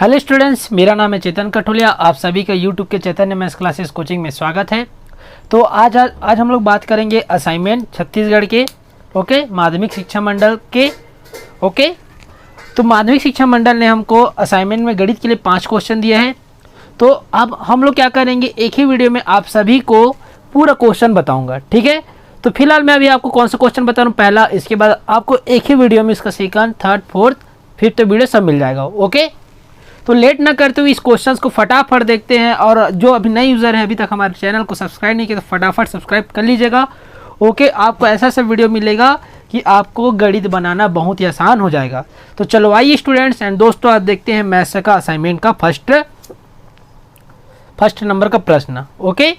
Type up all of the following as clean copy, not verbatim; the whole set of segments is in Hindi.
हेलो स्टूडेंट्स, मेरा नाम है चेतन कठोलिया। आप सभी का यूट्यूब के चैतन्य मैथ्स क्लासेस कोचिंग में स्वागत है। तो आज हम लोग बात करेंगे असाइनमेंट छत्तीसगढ़ के माध्यमिक शिक्षा मंडल के। तो माध्यमिक शिक्षा मंडल ने हमको असाइनमेंट में गणित के लिए 5 क्वेश्चन दिए हैं। तो अब हम लोग क्या करेंगे, एक ही वीडियो में आप सभी को पूरा क्वेश्चन बताऊँगा, ठीक है। तो फिलहाल मैं अभी आपको कौन सा क्वेश्चन बता रहा हूँ पहला, इसके बाद आपको एक ही वीडियो में इसका second, third, fourth, fifth video सब मिल जाएगा। ओके, तो लेट ना करते हुए इस क्वेश्चंस को फटाफट देखते हैं। और जो अभी नए यूज़र हैं, अभी तक हमारे चैनल को सब्सक्राइब नहीं किया, तो फटाफट सब्सक्राइब कर लीजिएगा। ओके, आपको ऐसा वीडियो मिलेगा कि आपको गणित बनाना बहुत ही आसान हो जाएगा। तो चलो आइए स्टूडेंट्स एंड दोस्तों, आज देखते हैं मैथ्स का असाइनमेंट का फर्स्ट नंबर का प्रश्न। ओके,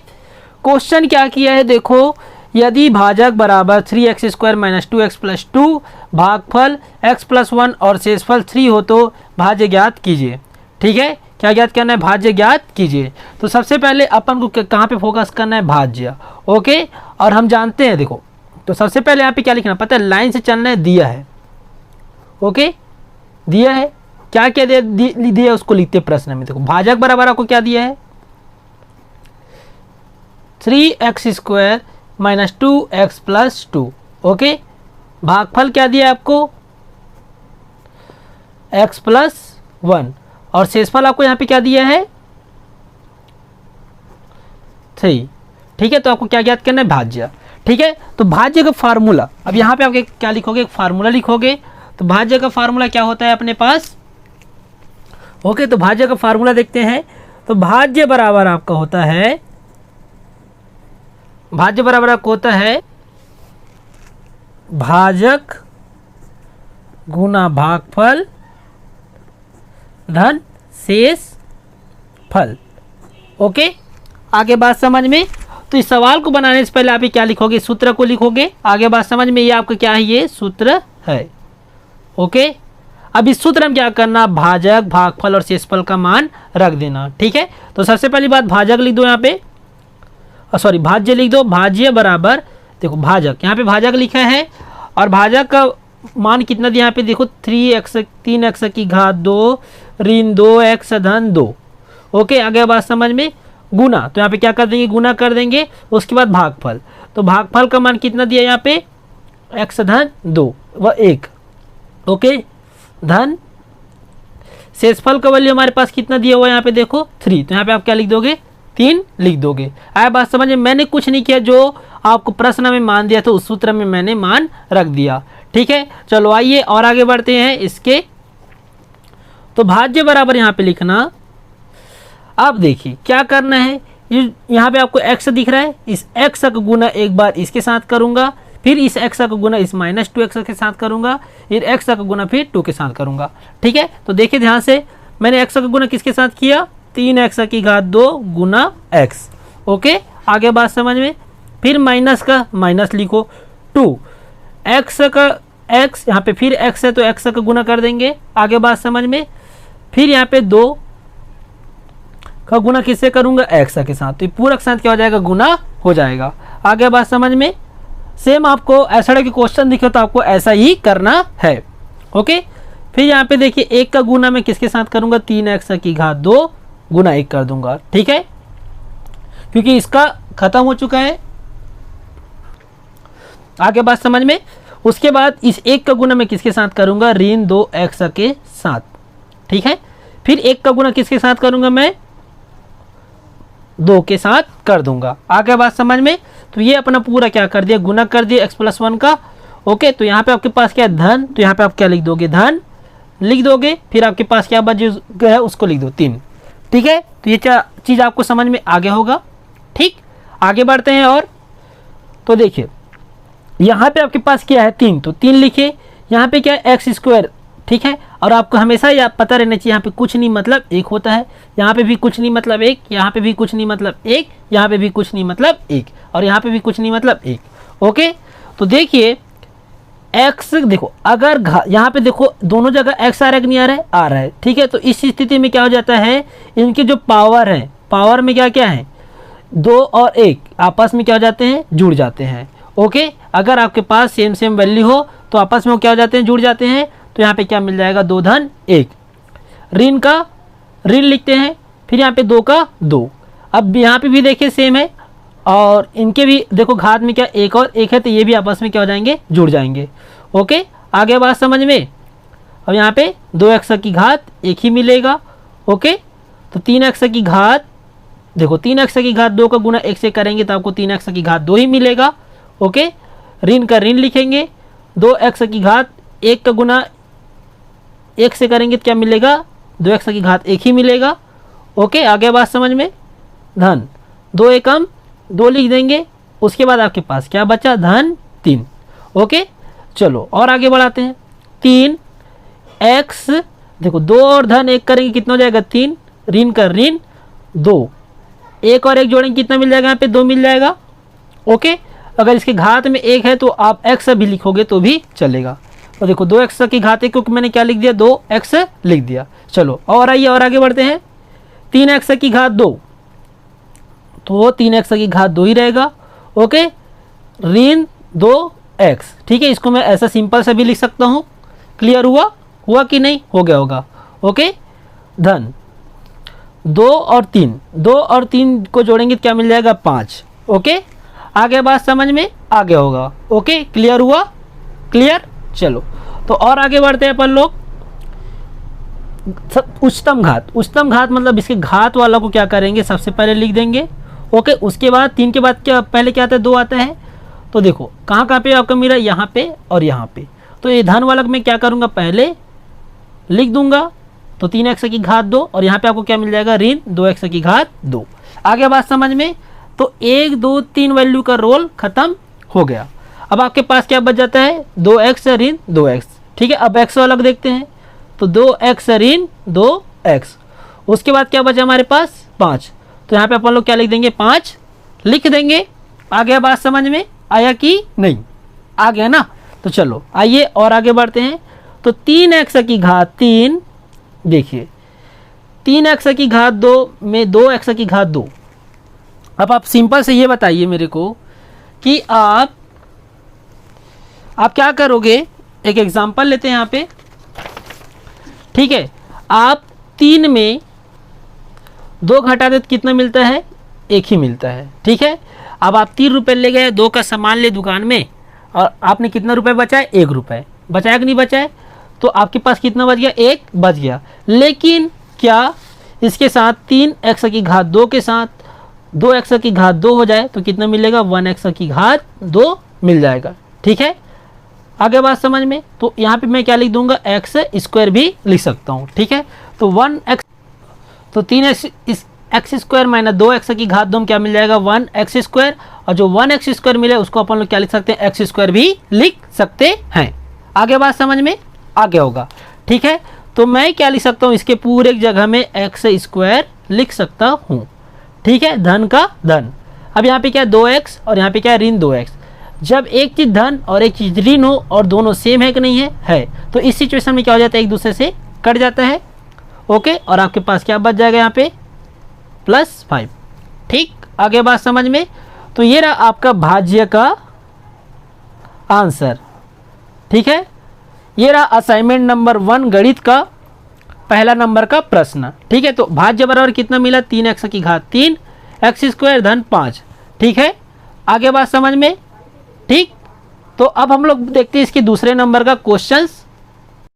क्वेश्चन क्या किया है देखो, यदि भाजक बराबर 3x² - 2x + 2 भागफल x + 1 और शेषफल 3 हो तो भाज्य ज्ञात कीजिए। ठीक है, क्या ज्ञात करना है? भाज्य ज्ञात कीजिए। तो सबसे पहले अपन को कहाँ पे फोकस करना है? भाज्य। ओके, और हम जानते हैं देखो, तो सबसे पहले यहाँ पे क्या लिखना पता है? लाइन से चलना है, दिया है। ओके, दिया है, क्या क्या दिया है उसको लिखते प्रश्न में। देखो भाजक बराबर आपको क्या दिया है? 3x² - 2x + 2। ओके, भागफल क्या दिया है आपको? x + 1 और शेषफल आपको यहाँ पे क्या दिया है? 3। ठीक है, तो आपको क्या ज्ञात करना है? भाज्य। ठीक है, तो भाज्य का फार्मूला, अब यहाँ पे आप क्या लिखोगे? एक फार्मूला लिखोगे। तो भाज्य का फार्मूला क्या होता है अपने पास? ओके, तो भाज्य का फार्मूला देखते हैं। तो भाज्य बराबर आपका होता है, भाज्य बराबर आपको होता है भाजक गुना भागफल धन शेष फल। ओके, आगे बात समझ में? तो इस सवाल को बनाने से पहले आप ये क्या लिखोगे? सूत्र को लिखोगे। आगे बात समझ में? ये आपका क्या है? ये सूत्र है। ओके, अब इस सूत्र में क्या करना? भाजक, भागफल और शेषफल का मान रख देना। ठीक है, तो सबसे पहली बात भाजक लिख दो यहाँ पे, सॉरी भाज्य लिख दो। भाज्य बराबर देखो, भाजक यहाँ पे भाजक लिखा है और भाजक का मान कितना दिया यहाँ पे? देखो 3x की घात 2 ऋण 2x धन 2। ओके, आगे बात समझ में? गुना, तो यहाँ पे क्या कर देंगे? गुना कर देंगे। उसके बाद भागफल, तो भागफल का मान कितना दिया यहाँ पे? x धन 2 व 1। ओके, धन शेषफल का वैल्यू हमारे पास कितना दिया हुआ है यहाँ पे? देखो 3, तो यहाँ पे आप क्या लिख दोगे? 3 लिख दोगे। आया बात समझ में? मैंने कुछ नहीं किया, जो आपको प्रश्न में मान दिया था उस सूत्र में मैंने मान रख दिया। ठीक है, चलो आइए और आगे बढ़ते हैं इसके। तो भाज्य बराबर यहाँ पे लिखना। अब देखिए क्या करना है, यहाँ पे आपको x दिख रहा है, इस x का गुना एक बार इसके साथ करूंगा, फिर इस x का गुना इस -2x के साथ करूंगा, फिर x का गुना फिर 2 के साथ करूंगा। ठीक है, तो देखिए ध्यान से, मैंने x का गुना किसके साथ किया? 3x की घात 2 गुना x। ओके, आगे बात समझ में? फिर माइनस का माइनस लिखो, 2 x का x, यहाँ पे फिर x है तो x का गुना कर देंगे। आगे बात समझ में? फिर यहाँ पे 2 का गुना किससे करूंगा? x के साथ, तो पूरा के साथ क्या हो जाएगा? गुना हो जाएगा। आगे बात समझ में? सेम आपको ऐसा कि क्वेश्चन दिखे तो आपको ऐसा ही करना है। ओके, फिर यहाँ पे देखिए 1 का गुना मैं किसके साथ करूंगा? 3x की घात 2 गुना 1 कर दूंगा। ठीक है, क्योंकि इसका खत्म हो चुका है। आगे बात समझ में? उसके बाद इस 1 का गुना मैं किसके साथ करूंगा? ऋण 2x के साथ। ठीक है, फिर 1 का गुना किसके साथ करूंगा? मैं 2 के साथ कर दूंगा। आगे बात समझ में? तो ये अपना पूरा क्या कर दिया? गुना कर दिया x + 1 का। ओके, तो यहाँ पे आपके पास क्या है? धन, तो यहाँ पे आप क्या लिख दोगे? धन लिख दोगे। फिर आपके पास क्या बच गया उसको लिख दो 3। ठीक है, तो ये चीज़ आपको समझ में आ गया होगा। ठीक, आगे बढ़ते हैं और तो देखिए यहाँ पे आपके पास क्या है? 3, तो 3 लिखे। यहाँ पे क्या है? x²। ठीक है, और आपको हमेशा यह पता रहना चाहिए, यहाँ पे कुछ नहीं मतलब 1 होता है, यहाँ पे भी कुछ नहीं मतलब 1, यहाँ पे भी कुछ नहीं मतलब 1, यहाँ पे भी कुछ नहीं मतलब 1, और यहाँ पे भी कुछ नहीं मतलब 1। ओके, तो देखिए x देखो, अगर यहाँ पे देखो दोनों जगह x आ रहा है कि नहीं आ रहा है? आ रहा है। ठीक है, तो इस स्थिति में क्या हो जाता है? इनके जो पावर है, पावर में क्या क्या है? 2 और 1 आपस में क्या हो जाते हैं? जुड़ जाते हैं। ओके, अगर आपके पास सेम वैल्यू हो तो आपस में वो क्या हो जाते हैं? जुड़ जाते हैं। तो यहाँ पे क्या मिल जाएगा? 2 धन 1। ऋण का ऋण लिखते हैं, फिर यहाँ पे 2 का 2। अब यहाँ पे भी देखिए सेम है, और इनके भी देखो घात में क्या 1 और 1 है, तो ये भी आपस में क्या हो जाएंगे, जुड़ जाएंगे। ओके, आगे बात समझ में। अब यहाँ पे 2x की घात 1 ही मिलेगा। ओके, तो 3x की घात, देखो 3x की घात 2 का गुना 1 से करेंगे तो आपको 3x की घात 2 ही मिलेगा। ओके, ऋण का ऋण लिखेंगे, 2x की घात 1 का गुना 1 से करेंगे तो क्या मिलेगा, 2x की घात 1 ही मिलेगा। ओके, आगे बात समझ में। धन 2 एकम 2 लिख देंगे, उसके बाद आपके पास क्या बचा, धन 3। ओके, चलो और आगे बढ़ाते हैं। 3x, देखो 2 और धन 1 करेंगे कितना हो जाएगा, 3, ऋण का ऋण 2, 1 और 1 जोड़ेंगे कितना मिल जाएगा, यहाँ पे 2 मिल जाएगा। ओके, अगर इसके घात में 1 है तो आप x भी लिखोगे तो भी चलेगा। और देखो 2x की घात 1, क्योंकि मैंने क्या लिख दिया, 2x लिख दिया। चलो और आइए और आगे बढ़ते हैं। 3x की घात 2, तो 3x की घात 2 ही रहेगा। ओके, ऋण 2x, ठीक है, इसको मैं ऐसा सिंपल से भी लिख सकता हूँ। क्लियर हुआ कि नहीं, हो गया होगा। ओके, धन 2 और 3, 2 और 3 को जोड़ेंगे तो क्या मिल जाएगा, 5। ओके, आगे बात समझ में आ गया होगा। ओके, क्लियर हुआ, क्लियर। चलो तो और आगे बढ़ते हैं अपन लोग। उच्चतम घात, उच्चतम घात मतलब इसके घात वाला को क्या करेंगे, सबसे पहले लिख देंगे। ओके, उसके बाद 3 के बाद क्या पहले क्या आता है, 2 आता है। तो देखो कहाँ कहाँ पे आपका मेरा, यहाँ पे और यहाँ पे। तो ये धन वाला मैं क्या करूँगा, पहले लिख दूंगा, तो 3x की घात 2, और यहाँ पे आपको क्या मिल जाएगा, ऋण 2x की घात 2। आगे बात समझ में। तो 1 2 3 वैल्यू का रोल खत्म हो गया। अब आपके पास क्या बच जाता है, 2x ऋण 2x। ठीक है, अब x वाला देखते हैं, तो 2x ऋण 2x। उसके बाद क्या बचा हमारे पास, 5। तो यहाँ पे अपन लोग क्या लिख देंगे, 5 लिख देंगे। आ गया बात समझ में, आया कि नहीं, आ गया ना। तो चलो आइए और आगे बढ़ते हैं। तो 3x की घात 3, देखिए 3x की घात 2 में 2x की घात 2। अब आप सिंपल से ये बताइए मेरे को कि आप क्या करोगे। एक एग्जांपल लेते हैं यहाँ पे, ठीक है। आप 3 में 2 घटा दे तो कितना मिलता है, 1 ही मिलता है। ठीक है, अब आप 3 रुपये ले गए, 2 का सामान ले दुकान में, और आपने कितना रुपए बचाए, 1 रुपये बचाया कि नहीं बचाए, तो आपके पास कितना बच गया, 1 बच गया। लेकिन क्या इसके साथ 3x की घात 2 के साथ 2x की घात 2 हो जाए तो कितना मिलेगा, 1x की घात 2 मिल जाएगा। ठीक है, आगे बात समझ में। तो यहाँ पे मैं क्या लिख दूंगा, x स्क्वायर भी लिख सकता हूँ। ठीक है, तो 1x, तो 3x x square minus 2x की घात 2 क्या मिल जाएगा, 1x स्क्वायर। और जो 1x स्क्वायर मिले उसको अपन लोग क्या लिख सकते हैं, एक्स स्क्वायर भी लिख सकते हैं। आगे बात समझ में आ गया होगा। ठीक है, तो मैं क्या लिख सकता हूँ, इसके पूरे जगह में एक्स स्क्वायर लिख सकता हूँ। ठीक है, धन का धन। अब यहाँ पे क्या है, 2x और यहाँ पे क्या है, ऋण 2x। जब एक चीज़ धन और एक चीज़ ऋण हो और दोनों सेम है कि नहीं है, तो इस सिचुएशन में क्या हो जाता है, एक दूसरे से कट जाता है। ओके, और आपके पास क्या बच जाएगा यहाँ पे, +5। ठीक, आगे बात समझ में। तो ये रहा आपका भाज्य का आंसर। ठीक है, ये रहा असाइनमेंट नंबर 1 गणित का पहला नंबर का प्रश्न। ठीक है, तो भाज्य बराबर कितना मिला, 3x की घात 3 एक्स स्क्वायर धन 5। ठीक है, आगे बात समझ में। ठीक, तो अब हम लोग देखते हैं इसके दूसरे नंबर का क्वेश्चंस।